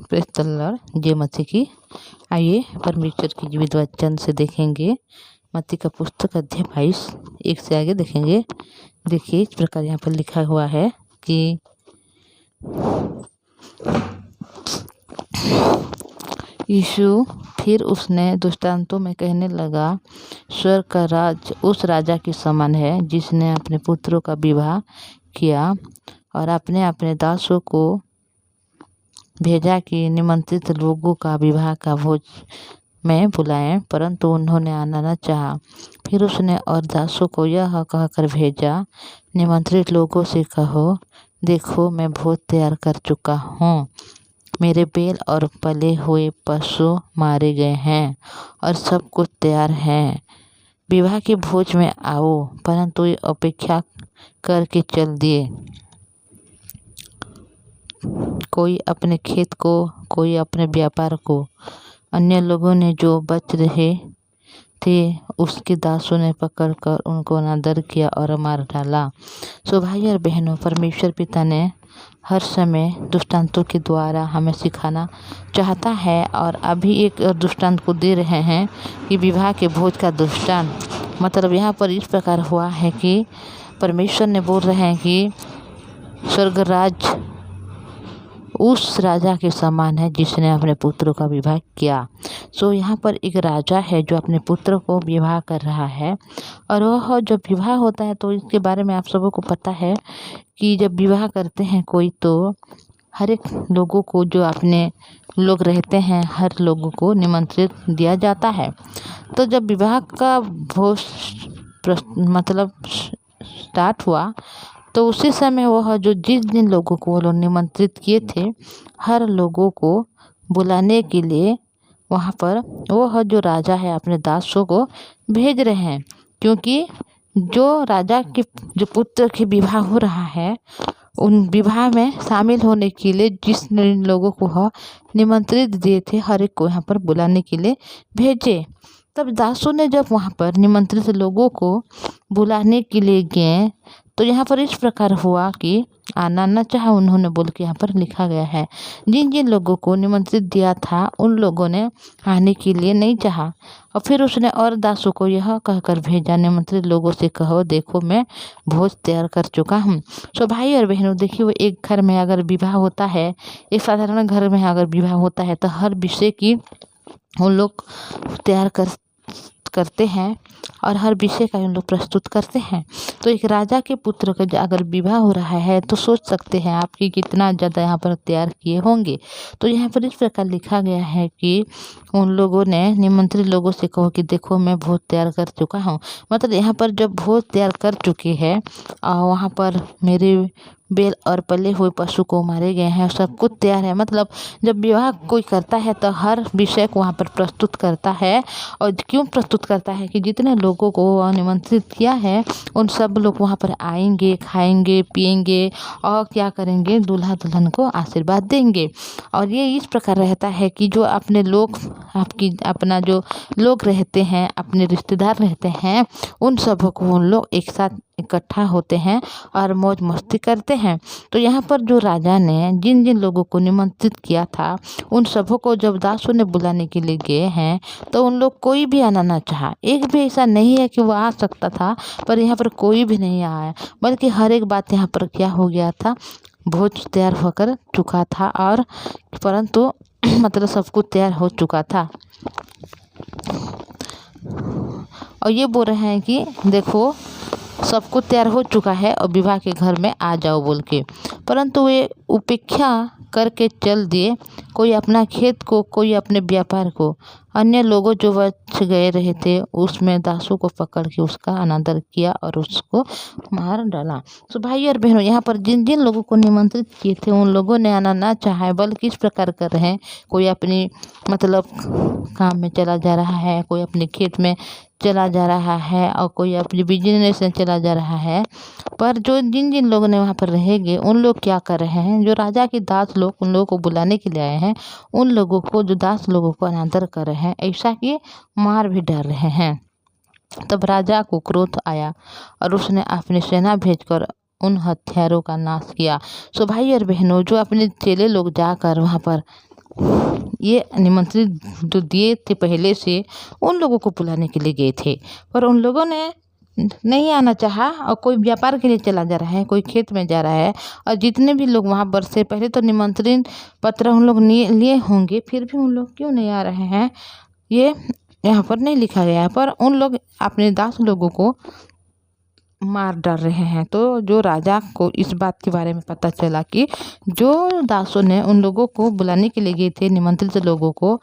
Press the Lord, जय मसीह की। आइए परमेश्वर की जीवित वचन से देखेंगे मत्ती का पुस्तक अध्याय 22 1 से आगे देखेंगे। देखिए इस प्रकार यहाँ पर लिखा हुआ है कि यीशु फिर उसने दृष्टांतों में कहने लगा, स्वर्ग का राज उस राजा के समान है जिसने अपने पुत्रों का विवाह किया और अपने अपने दासों को भेजा कि निमंत्रित लोगों का विवाह का भोज में बुलाएं, परंतु उन्होंने आना न चाहा। फिर उसने और दासों को यह कहकर भेजा, निमंत्रित लोगों से कहो, देखो मैं भोज तैयार कर चुका हूँ, मेरे बैल और पले हुए पशु मारे गए हैं और सब कुछ तैयार है, विवाह के भोज में आओ। परंतु ये अपेक्षा करके चल दिए, कोई अपने खेत को, कोई अपने व्यापार को। अन्य लोगों ने जो बच रहे थे उसके दासों ने पकड़कर उनको अनादर किया और मार डाला। सो भाई और बहनों, परमेश्वर पिता ने हर समय दृष्टांतों के द्वारा हमें सिखाना चाहता है और अभी एक दृष्टांत को दे रहे हैं कि विवाह के भोज का दृष्टांत। मतलब यहाँ पर इस प्रकार हुआ है कि परमेश्वर ने बोल रहे हैं कि स्वर्ग राज उस राजा के समान है जिसने अपने पुत्रों का विवाह किया। सो यहाँ पर एक राजा है जो अपने पुत्र को विवाह कर रहा है और वह जब विवाह होता है तो इसके बारे में आप सबों को पता है कि जब विवाह करते हैं कोई तो हर एक लोगों को, जो अपने लोग रहते हैं, हर लोगों को निमंत्रित दिया जाता है। तो जब विवाह का भोज मतलब स्टार्ट हुआ तो उसी समय वह जो जिस जिन लोगों को वो लोग निमंत्रित किए थे, हर लोगों को बुलाने के लिए वहाँ पर वह जो राजा है अपने दासों को भेज रहे हैं, क्योंकि जो राजा के जो पुत्र के विवाह हो रहा है उन विवाह में शामिल होने के लिए जिस लोगों को वह निमंत्रित दिए थे, हर एक को यहाँ पर बुलाने के लिए भेजे। तब दासों ने जब वहाँ पर निमंत्रित लोगों को बुलाने के लिए गए तो यहाँ पर इस प्रकार हुआ कि आना न चाहा उन्होंने, बोल के यहाँ पर लिखा गया है। जिन जिन लोगों को निमंत्रित दिया था उन लोगों ने आने के लिए नहीं चाहा। और फिर उसने और दासों को यह कहकर भेजा, निमंत्रित लोगों से कहो, देखो मैं भोज तैयार कर चुका हूँ। सो भाई और बहनों, देखिए वो एक घर में अगर विवाह होता है, एक साधारण घर में अगर विवाह होता है तो हर विषय की उन लोग तैयार करते हैं और हर विषय का उन लोग प्रस्तुत करते हैं। तो एक राजा के पुत्र का अगर विवाह हो रहा है तो सोच सकते हैं आप कि कितना ज़्यादा यहाँ पर तैयार किए होंगे। तो यहाँ पर इस प्रकार लिखा गया है कि उन लोगों ने निमंत्रित लोगों से कहो कि देखो मैं भोज तैयार कर चुका हूँ। मतलब यहाँ पर जब भोज तैयार कर चुके हैं वहाँ पर मेरे बैल और पले हुए पशु को मारे गए हैं, सब कुछ तैयार है। मतलब जब विवाह कोई करता है तो हर विषय को वहाँ पर प्रस्तुत करता है। और क्यों प्रस्तुत करता है कि जितने लोगों को निमंत्रित किया है उन सब लोग वहाँ पर आएंगे, खाएंगे, पिएंगे और क्या करेंगे, दूल्हा दुल्हन को आशीर्वाद देंगे। और ये इस प्रकार रहता है कि जो अपने लोग अपना जो लोग रहते हैं, अपने रिश्तेदार रहते हैं, उन सबों को उन लोग एक साथ इकट्ठा होते हैं और मौज मस्ती करते हैं। तो यहाँ पर जो राजा ने जिन जिन लोगों को निमंत्रित किया था उन सबों को जब दासों ने बुलाने के लिए गए हैं तो उन लोग कोई भी आना ना चाहा। एक भी ऐसा नहीं है कि वो आ सकता था, पर यहाँ पर कोई भी नहीं आया, बल्कि हर एक बात यहाँ पर क्या हो गया था, भोज तैयार होकर चुका था और परंतु मतलब सब कुछ तैयार हो चुका था। और ये बोल रहे हैं कि देखो सब कुछ तैयार हो चुका है और विवाह के घर में आ जाओ बोल के, परंतु वे उपेक्षा करके चल दिए, कोई अपना खेत को, कोई अपने व्यापार को। अन्य लोगों जो बच गए रहे थे उसमें दासों को पकड़ के उसका अनादर किया और उसको मार डाला। तो भाई और बहनों, यहाँ पर जिन जिन लोगों को निमंत्रित किए थे उन लोगों ने आना ना चाहा, बल्कि इस प्रकार कर रहे हैं, कोई अपनी मतलब काम में चला जा रहा है, कोई अपने खेत में चला जा रहा है और कोई अपने बिजनेस में चला जा रहा है। पर जो जिन जिन लोगों ने वहाँ पर रहेंगे उन लोग क्या कर रहे हैं, जो राजा के दास लोग उन लोगों को बुलाने के लिए आए हैं, उन लोगों को, जो दास लोगों को अनादर कर रहे हैं, ऐसा कि मार भी डाल रहे हैं। तब राजा को क्रोध आया और उसने अपनी सेना भेजकर उन हत्यारों का नाश किया। सो भाई और बहनों, जो अपने चेले लोग जाकर वहाँ पर ये निमंत्रित जो दिए थे पहले से, उन लोगों को बुलाने के लिए गए थे, पर उन लोगों ने नहीं आना चाहा और कोई व्यापार के लिए चला जा रहा है, कोई खेत में जा रहा है। और जितने भी लोग वहाँ पर से पहले तो निमंत्रण पत्र उन लोग लिए होंगे, फिर भी उन लोग क्यों नहीं आ रहे हैं, ये यहाँ पर नहीं लिखा गया है। पर उन लोग अपने दास लोगों को मार डाल रहे हैं। तो जो राजा को इस बात के बारे में पता चला कि जो दासों ने उन लोगों को बुलाने के लिए गए थे, निमंत्रित लोगों को,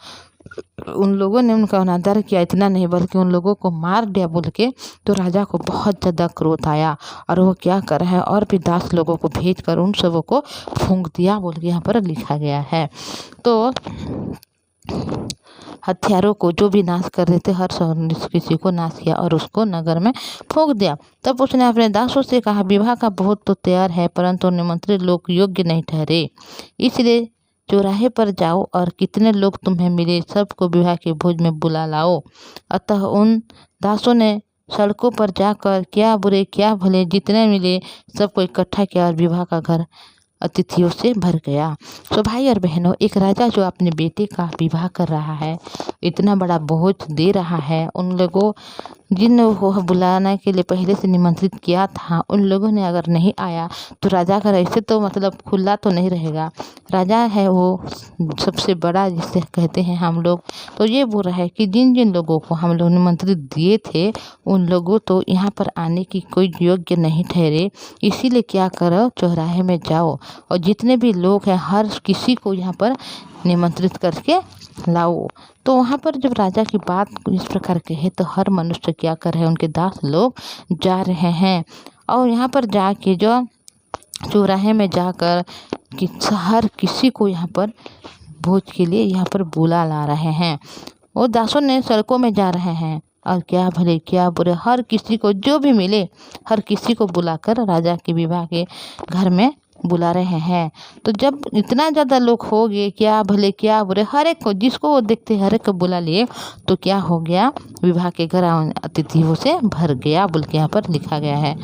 उन लोगों ने उनका अनादर किया, इतना नहीं बल्कि उन लोगों को मार दिया बोल के, तो राजा को बहुत ज़्यादा क्रोध आया और वो क्या कर रहा है, और भी दास लोगों को भेज कर उन सबों को फूंक दिया बोल के यहाँ पर लिखा गया है। तो हथियारों को जो भी नाश कर रहे थे, हर किसी को नाश किया और उसको नगर में फूंक दिया। तब उसने अपने दासों से कहा, विवाह का बहुत तो तैयार है, परंतु निमंत्रित लोग योग्य नहीं ठहरे, इसलिए चौराहे पर जाओ और कितने लोग तुम्हें मिले सबको विवाह के भोज में बुला लाओ। अतः उन दासों ने सड़कों पर जाकर क्या बुरे क्या भले जितने मिले सबको इकट्ठा किया और विवाह का घर अतिथियों से भर गया। तो भाई और बहनों, एक राजा जो अपने बेटे का विवाह कर रहा है, इतना बड़ा बोझ दे रहा है, उन लोगों जिन को बुलाने के लिए पहले से निमंत्रित किया था, उन लोगों ने अगर नहीं आया तो राजा का ऐसे तो मतलब खुला तो नहीं रहेगा। राजा है वो सबसे बड़ा जिसे कहते हैं हम लोग। तो ये बोल रहा है कि जिन जिन लोगों को हम लोग निमंत्रित दिए थे, उन लोगों तो यहाँ पर आने की कोई योग्य नहीं ठहरे, इसीलिए क्या करो, चौराहे में जाओ और जितने भी लोग हैं हर किसी को यहाँ पर निमंत्रित करके लाओ। तो वहाँ पर जब राजा की बात इस प्रकार कहे तो हर मनुष्य क्या कर रहे हैं, उनके दास लोग जा रहे हैं और यहाँ पर जाके जो चौराहे में जाकर कि हर किसी को यहाँ पर भोज के लिए यहाँ पर बुला ला रहे हैं। वो दासों ने सड़कों में जा रहे हैं और क्या भले क्या बुरे हर किसी को जो भी मिले हर किसी को बुलाकर राजा के विवाह के घर में बुला रहे हैं। तो जब इतना ज़्यादा लोग हो गए, क्या भले क्या बुरे हर एक को जिसको वो देखते हर एक को बुला लिए, तो क्या हो गया, विवाह के घर अतिथियों से भर गया बोल के यहाँ पर लिखा गया है।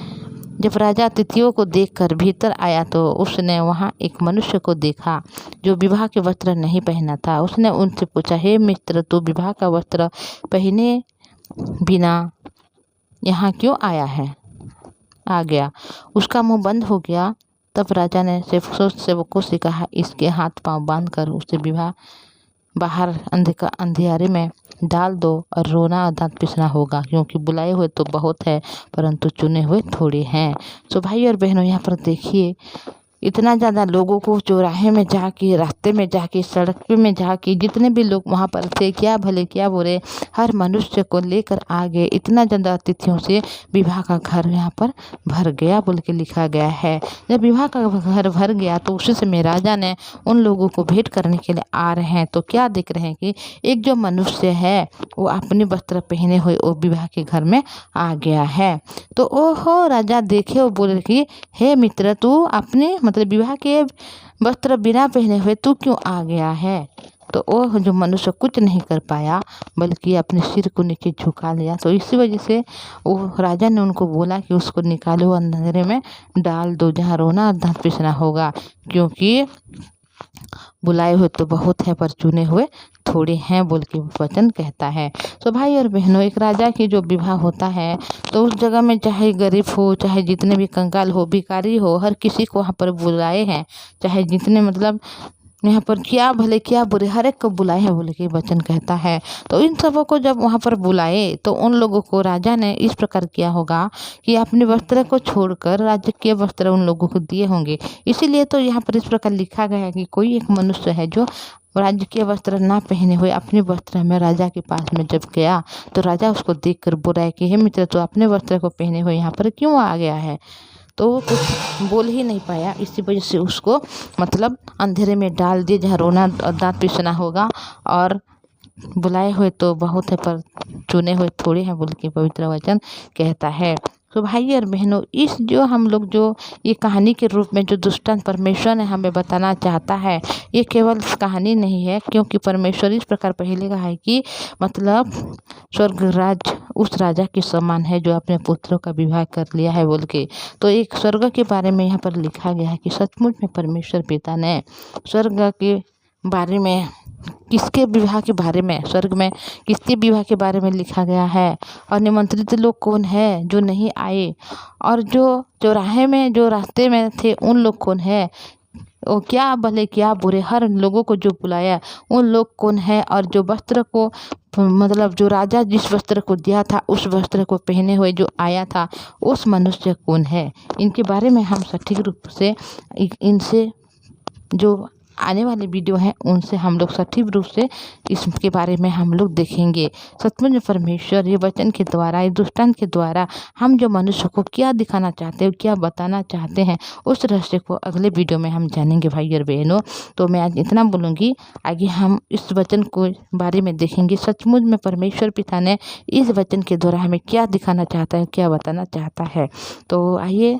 जब राजा अतिथियों को देखकर भीतर आया तो उसने वहाँ एक मनुष्य को देखा जो विवाह के वस्त्र नहीं पहना था। उसने उनसे पूछा, हे मित्र, तू विवाह का वस्त्र पहने बिना यहाँ क्यों आ गया। उसका मुंह बंद हो गया। तब राजा ने सेवकों से कहा, इसके हाथ पांव बांधकर उसे बाहर अंधियारे में डाल दो और रोना और दांत पिसना होगा, क्योंकि बुलाए हुए तो बहुत है परंतु चुने हुए थोड़े हैं। तो भाई और बहनों, यहाँ पर देखिए इतना ज़्यादा लोगों को चौराहे में जाके, रास्ते में जाके, सड़क में जाके जितने भी लोग वहाँ पर थे, क्या भले क्या बुरे हर मनुष्य को लेकर आ गए। इतना ज़्यादा अतिथियों से विवाह का घर यहाँ पर भर गया बोल के लिखा गया है। जब विवाह का घर भर गया तो उसी समय राजा ने उन लोगों को भेंट करने के लिए आ रहे हैं तो क्या देख रहे हैं कि एक जो मनुष्य है वो अपने वस्त्र पहने हुए वो विवाह के घर में आ गया है। तो ओहो, राजा देखे और बोले कि हे मित्र, तू अपने मतलब विवाह के वस्त्र बिना पहने हुए तू क्यों आ गया है। तो वो जो मनुष्य कुछ नहीं कर पाया बल्कि अपने सिर को नीचे झुका लिया। तो इसी वजह से वो राजा ने उनको बोला कि उसको निकालो, अंधेरे में डाल दो जहाँ रोना और दांत पिसना होगा, क्योंकि बुलाए हुए तो बहुत है पर चुने हुए थोड़े हैं बोल के वचन कहता है। तो भाई और बहनों, एक राजा की जो विवाह होता है तो उस जगह में चाहे गरीब हो, चाहे जितने भी कंगाल हो, भिखारी हो, हर किसी को वहाँ पर बुलाए हैं। चाहे जितने मतलब यहाँ पर क्या भले क्या बुरे हर एक को बुलाए हैं बोल के वचन कहता है। तो इन सबों को जब वहाँ पर बुलाए तो उन लोगों को राजा ने इस प्रकार किया होगा कि अपने वस्त्र को छोड़कर राज्य के वस्त्र उन लोगों को दिए होंगे। इसीलिए तो यहाँ पर इस प्रकार लिखा गया है कि कोई एक मनुष्य है जो राज्य के वस्त्र ना पहने हुए अपने वस्त्र में राजा के पास में जब गया तो राजा उसको देखकर बोला कि हे मित्र, तो अपने वस्त्र को पहने हुए यहाँ पर क्यों आ गया है। तो वो कुछ बोल ही नहीं पाया, इसी वजह से उसको मतलब अंधेरे में डाल दिए जहाँ रोना और दांत पिसना होगा। और बुलाए हुए तो बहुत है पर चुने हुए थोड़े हैं बोल के पवित्र वचन कहता है। तो भाई और बहनों, इस जो हम लोग जो ये कहानी के रूप में जो दुष्टांत परमेश्वर ने हमें बताना चाहता है, ये केवल कहानी नहीं है, क्योंकि परमेश्वर इस प्रकार पहले कहा है कि मतलब स्वर्ग राज्य उस राजा के समान है जो अपने पुत्रों का विवाह कर लिया है बोल के। तो एक स्वर्ग के बारे में यहाँ पर लिखा गया है कि सचमुच में परमेश्वर पिता ने स्वर्ग के बारे में किसके विवाह के बारे में, स्वर्ग में किसके विवाह के बारे में लिखा गया है, और निमंत्रित लोग कौन है जो नहीं आए, और जो चौराहे में जो रास्ते में थे उन लोग कौन है, वो क्या भले क्या बुरे हर लोगों को जो बुलाया उन लोग कौन है, और जो वस्त्र को मतलब जो राजा जिस वस्त्र को दिया था उस वस्त्र को पहने हुए जो आया था उस मनुष्य कौन है। इनके बारे में हम सटीक रूप से इनसे जो आने वाले वीडियो हैं उनसे हम लोग सटीक रूप से इसके बारे में हम लोग देखेंगे। सचमुच में परमेश्वर ये वचन के द्वारा, ये दृष्टांत के द्वारा हम जो मनुष्य को क्या दिखाना चाहते हैं, क्या बताना चाहते हैं, उस रहस्य को अगले वीडियो में हम जानेंगे भाई और बहनों। तो मैं आज इतना बोलूँगी, आगे हम इस वचन को बारे में देखेंगे। सचमुच में परमेश्वर पिता ने इस वचन के द्वारा हमें क्या दिखाना चाहता है, क्या बताना चाहता है। तो आइए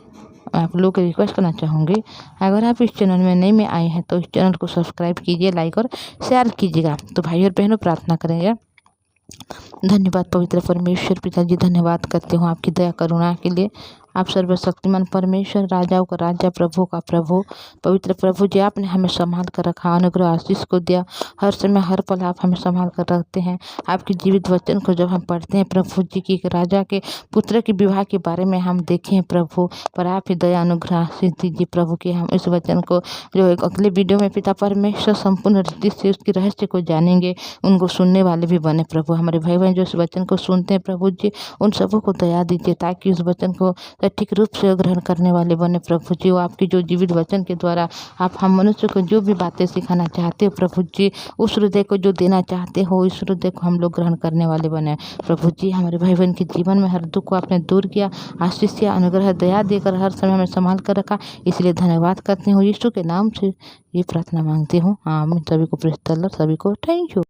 आप लोग को रिक्वेस्ट करना चाहूँगी, अगर आप इस चैनल में नए में आए हैं तो इस चैनल को सब्सक्राइब कीजिए, लाइक और शेयर कीजिएगा। तो भाई और बहनों प्रार्थना करेंगे। धन्यवाद पवित्र परमेश्वर पिताजी, धन्यवाद करते हूँ आपकी दया करुणा के लिए। आप सर्वशक्तिमान परमेश्वर, राजाओं का राजा, प्रभु का प्रभु, पवित्र प्रभु जी, आपने हमें संभाल कर रखा, अनुग्रह आशीष को दिया। हर समय हर पल आप हमें संभाल कर रखते हैं। आपके जीवित वचन को जब हम पढ़ते हैं प्रभु जी की राजा के पुत्र के विवाह के बारे में हम देखें प्रभु, पर आप ही दया अनुग्रह आशीष दीजिए प्रभु कि हम इस वचन को जो एक अगले वीडियो में पिता परमेश्वर संपूर्ण रीति से उसके रहस्य को जानेंगे, उनको सुनने वाले भी बने प्रभु। हमारे भाई बहन जो इस वचन को सुनते हैं प्रभु जी, उन सबों को दया दीजिए ताकि उस वचन को सटीक रूप से ग्रहण करने वाले बने प्रभु जी। वो आपके जो जीवित वचन के द्वारा आप हम मनुष्य को जो भी बातें सिखाना चाहते हो प्रभु जी, उस हृदय को जो देना चाहते हो इस हृदय को हम लोग ग्रहण करने वाले बने प्रभु जी। हमारे भाई बहन के जीवन में हर दुख को आपने दूर किया, आशीष किया, अनुग्रह दया देकर हर समय हमें संभाल कर रखा, इसलिए धन्यवाद करती हूँ। यीशु के नाम से ये प्रार्थना मांगती हूँ, आमीन। सभी को प्रेज़ द लॉर्ड, सभी को थैंक यू।